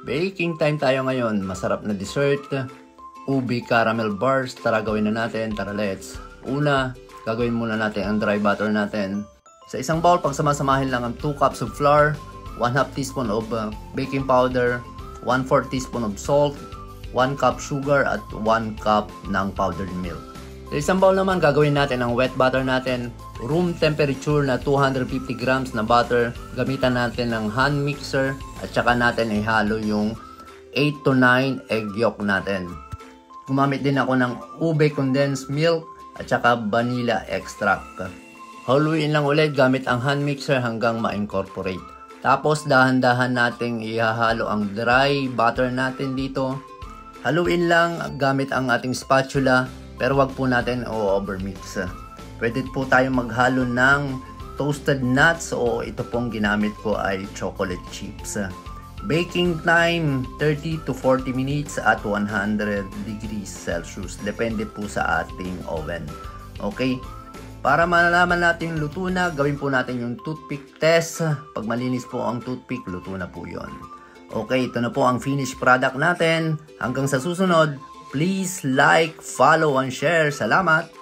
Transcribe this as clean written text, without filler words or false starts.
Baking time tayo ngayon. Masarap na dessert. Ubi caramel bars. Tara gawin na natin. Tara let's. Una, gagawin muna natin ang dry butter natin. Sa isang bowl, pagsamasamahin lang ang 2 cups of flour, 1/2 teaspoon of baking powder, 1/4 teaspoon of salt, 1 cup sugar at 1 cup ng powdered milk. Sa isang bowl naman, gagawin natin ang wet butter natin. Room temperature na 250 grams na butter. Gamitan natin ng hand mixer at saka natin ihalo yung 8 to 9 egg yolk natin. Gumamit din ako ng ube condensed milk at saka vanilla extract. Haluin lang ulit gamit ang hand mixer hanggang ma-incorporate. Tapos dahan-dahan nating ihahalo ang dry butter natin dito. Haluin lang gamit ang ating spatula pero wag po natin o-overmix. Pwede po tayo maghalo ng toasted nuts o ito pong ginamit ko ay chocolate chips. Baking time 30 to 40 minutes at 100 degrees Celsius. Depende po sa ating oven. Okay? Para malalaman natin luto na, gawin po natin yung toothpick test. Pag malinis po ang toothpick, luto na po yon. Okay, ito na po ang finished product natin. Hanggang sa susunod, please like, follow, and share. Salamat!